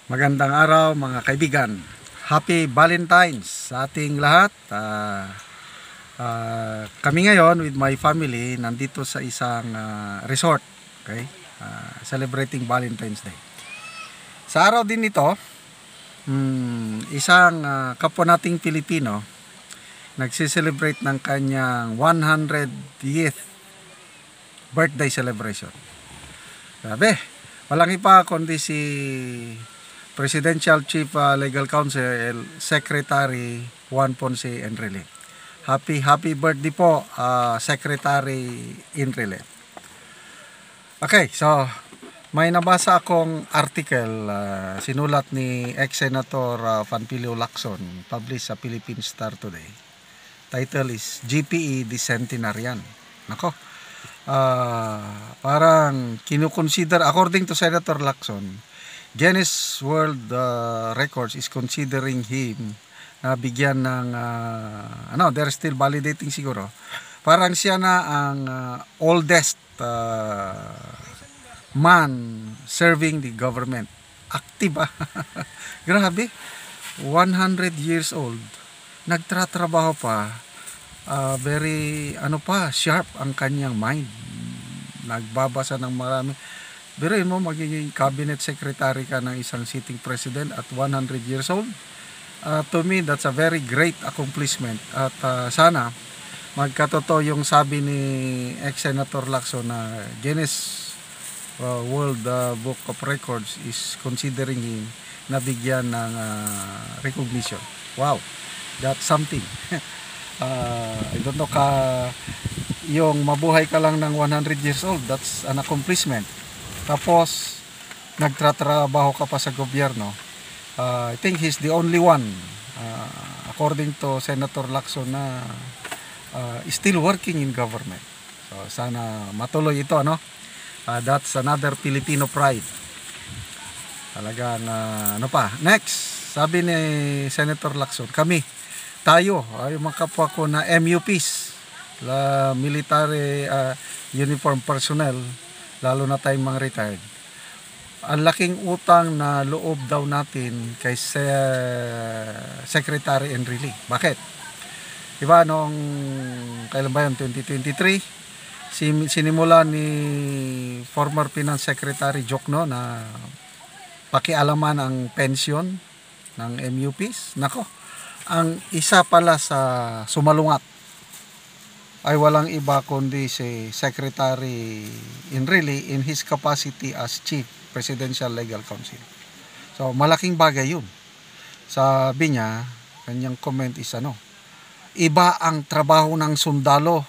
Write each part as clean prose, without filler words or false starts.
Magandang araw mga kaibigan. Happy Valentine's sa ating lahat. Kami ngayon with my family nandito sa isang resort, okay? Celebrating Valentine's Day. Sa araw din ito, isang kapwa nating Pilipino nagsiselebrate ng kanyang 100th birthday celebration. Sabi, walang iba kundi si Presidential Chief Legal Counsel Secretary Juan Ponce Enrile. Happy birthday po, Secretary Enrile. Okay, so may nabasa akong article sinulat ni ex-senator Panfilio Lacson, published sa Philippine Star today. Title is GPE Decentenarian. Nako, parang kinukonsider, according to Senator Lacson, Guinness World Records is considering him na bigyan ng they're still validating siguro. Parang siya na ang oldest man serving the government. Active. Grabe. 100 years old. Nagtratrabaho pa. Very sharp ang kanyang mind. Nagbabasa ng marami. Biruin mo, magiging cabinet secretary ka ng isang sitting president at 100 years old. To me, that's a very great accomplishment. At sana, magkatotoo yung sabi ni ex-senator Lacson na Guinness World Book of Records is considering him na bigyan ng recognition. Wow, that's something. I don't know yung mabuhay ka lang ng 100 years old, that's an accomplishment. Tapos nagtratrabaho ka pa sa gobyerno. I think he's the only one, according to Senator Lacson, na still working in government. So sana matuloy ito, that's another Filipino pride. Talagang next, sabi ni Senator Lacson, tayo, yung mga kapwa ko na MUPs, military uniform personnel, lalo na tayong mga retired, ang laking utang na loob daw natin kay Secretary Enrile. Bakit? Diba nung kailan ba yun, 2023, sinimula ni former Finance Secretary Jokno na pakialaman ang pension ng MUPs. Nako, ang isa pala sa sumalungat ay walang iba kundi si Secretary Enrile in his capacity as Chief Presidential Legal Counsel. So malaking bagay yun. Sabi niya, kanyang comment is iba ang trabaho ng sundalo,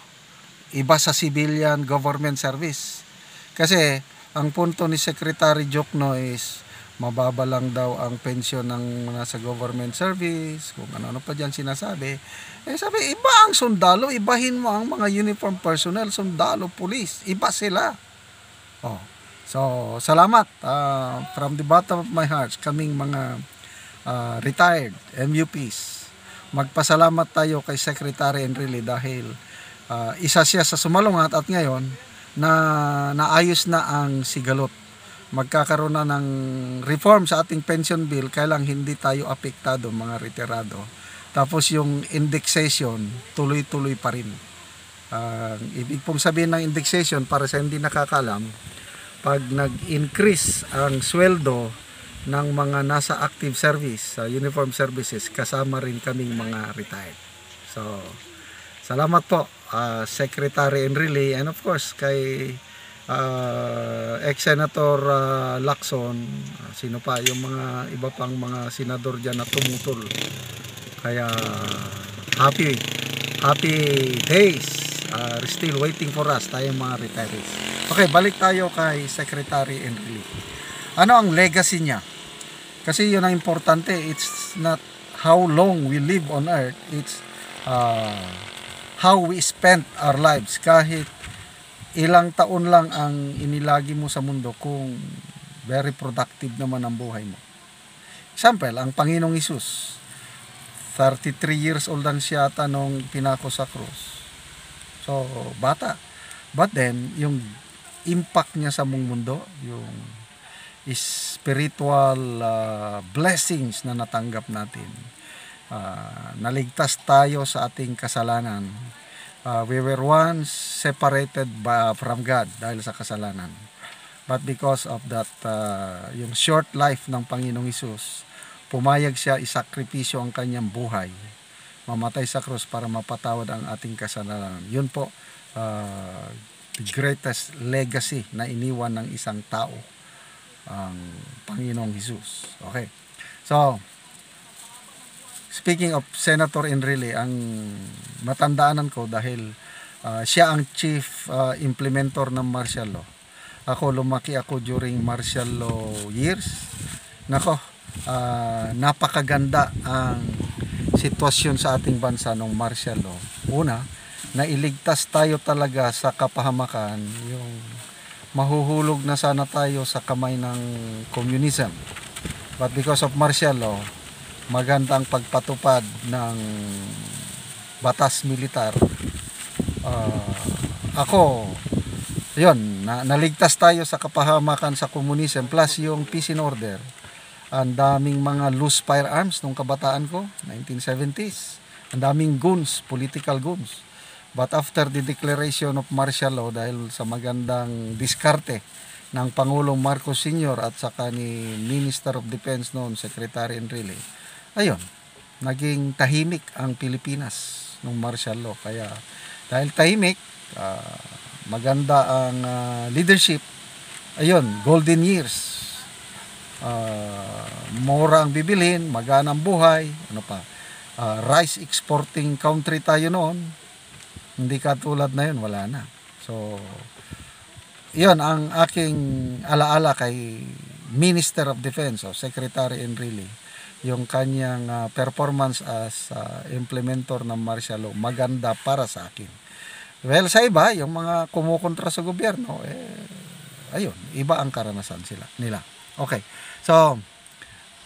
iba sa civilian government service. Kasi ang punto ni Secretary Jokno is mababa lang daw ang pensyon ng nasa government service, kung ano pa dyan sinasabi. Sabi, iba ang sundalo, ibahin mo ang mga uniform personnel, sundalo, police, iba sila. So salamat from the bottom of my heart, kaming mga retired MUPs. Magpasalamat tayo kay Secretary Enrile dahil isa siya sa sumalungat at ngayon na naayos na ang sigalot. Magkakaroon na ng reform sa ating pension bill, kailang hindi tayo apektado mga retirado. Tapos yung indexation, tuloy-tuloy pa rin. Ibig pong sabihin ng indexation, para sa hindi nakakalam, pag nag-increase ang sweldo ng mga nasa active service, uniform services, kasama rin kaming mga retired. So, salamat po, Secretary Enrile, and of course, kay ex-senator Lacson, sino pa yung mga iba pang mga senador dyan na tumutol. Kaya happy days are still waiting for us, tayong mga retirees. Okay, balik tayo kay Secretary Enrile. Ano ang legacy niya? Kasi yun ang importante. It's not how long we live on earth, it's how we spend our lives. Kahit ilang taon lang ang inilagi mo sa mundo, kung very productive naman ang buhay mo. Example, ang Panginoong Hesus, 33 years old lang siya nung pinako sa krus. So, bata. But then, yung impact niya sa mundo, yung spiritual blessings na natanggap natin. Naligtas tayo sa ating kasalanan. We were once separated from God dahil sa kasalanan. But because of that, yung short life ng Panginoong Hesus, pumayag siya isakripisyo ang kanyang buhay, mamatay sa krus para mapatawad ang ating kasalanan. Yun po, the greatest legacy na iniwan ng isang tao, ang Panginoong Hesus. Okay. So, speaking of Senator Enrile, ang matandaanan ko dahil siya ang chief implementor ng martial law. Lumaki ako during martial law years. Nako, napakaganda ang sitwasyon sa ating bansa ng martial law. Una, nailigtas tayo talaga sa kapahamakan, yung mahuhulog na sana tayo sa kamay ng communism. But because of martial law, maganda ang pagpatupad ng batas militar. Naligtas tayo sa kapahamakan sa communism, plus yung peace and order. Ang daming mga loose firearms nung kabataan ko, 1970s. Ang daming guns, political guns. But after the declaration of martial law, dahil sa magandang diskarte ng Pangulong Marcos Sr. at saka ni Minister of Defense noon, Secretary Enrile, ayun, naging tahimik ang Pilipinas nung martial law. Kaya dahil tahimik, maganda ang leadership, ayun, golden years. Mura ang bibilhin, magana ang buhay, rice exporting country tayo noon. Hindi katulad na yun, wala na. So, yun ang aking alaala kay Minister of Defense o Secretary Enrile. Yung kanyang performance as implementor ng martial law, maganda para sa akin. Well, sa iba, yung mga kumukontra sa gobyerno, ayun, iba ang karanasan nila. Okay, so,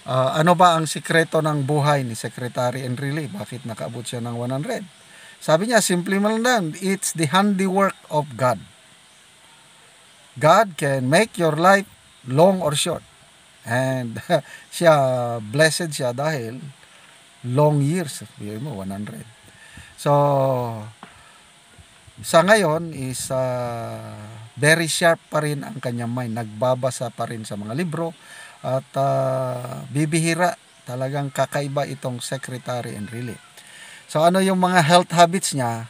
ano ba ang sikreto ng buhay ni Secretary Enrile? Bakit nakaabot siya ng 100? Sabi niya, simple man lang, it's the handiwork of God. God can make your life long or short. And blessed siya dahil long years, sabi mo, 100. So, sa ngayon is very sharp pa rin ang kanyang mind. Nagbabasa pa rin sa mga libro at bibihira, talagang kakaiba itong Secretary Enrile. So ano yung mga health habits niya?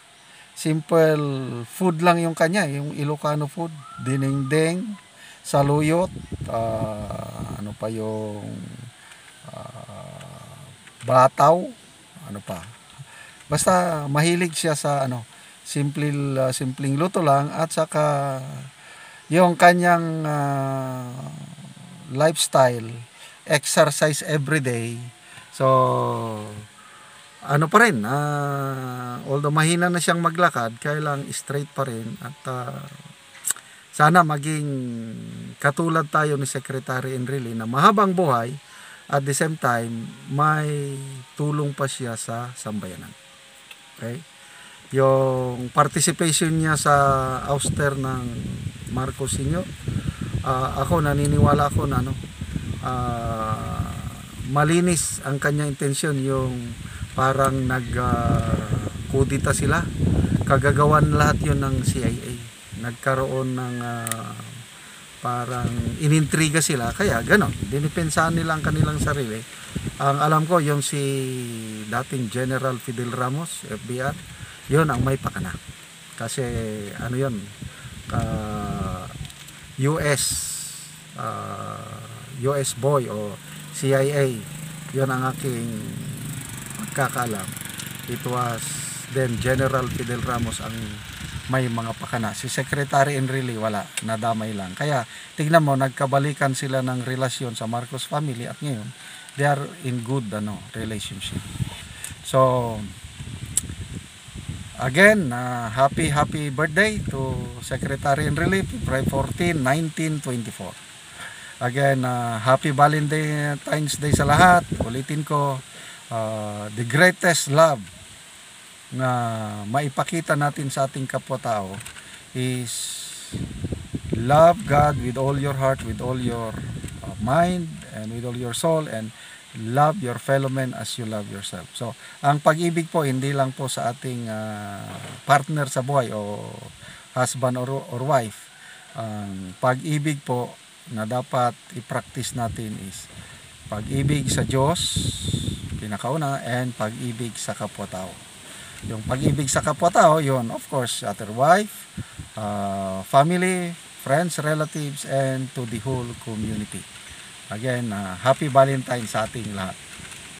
Simple food lang yung kanya, yung Ilocano food, dinengdeng, saluyot, bataw, basta mahilig siya sa simpleng luto lang, at saka yung kanyang lifestyle, exercise every day. So pa rin, although mahina na siyang maglakad, kailang straight pa rin, at sana maging katulad tayo ni Secretary Enrile na mahabang buhay, at the same time may tulong pa siya sa sambayanan. Okay? Yung participation niya sa ouster ng Marcos Sr., ako naniniwala ako na malinis ang kanyang intensyon, yung parang nagkudita sila, kagagawan lahat yon ng CIA, nagkaroon ng parang inintriga sila, kaya ganon, dinipensahan nila ang kanilang sarili. Ang alam ko, yung si dating General Fidel Ramos, FBI, yon ang may pakana, kasi yon, US boy o CIA, yon ang aking pagkakaalam. It was then General Fidel Ramos ang may mga pakana. Si Secretary Enrile wala, nadamay lang. Kaya tignan mo, nagkabalikan sila ng relasyon sa Marcos family, at ngayon they are in good relationship. So again, happy birthday to Secretary Enrile, February 14, 1924. Again, happy Valentine's Day sa lahat. Ulitin ko, the greatest love na maipakita natin sa ating kapwa-tao is love God with all your heart, with all your mind and with all your soul, and love your fellow man as you love yourself. So, ang pag-ibig po hindi lang po sa ating partner sa buhay o husband or wife. Ang pag-ibig po na dapat i-practice natin is pag-ibig sa Diyos, pinakauna, and pag-ibig sa kapwa-tao. Yung pag-ibig sa kapwa-tao, yun, of course, other wife, family, friends, relatives, and to the whole community. Again, happy Valentine sa ating lahat.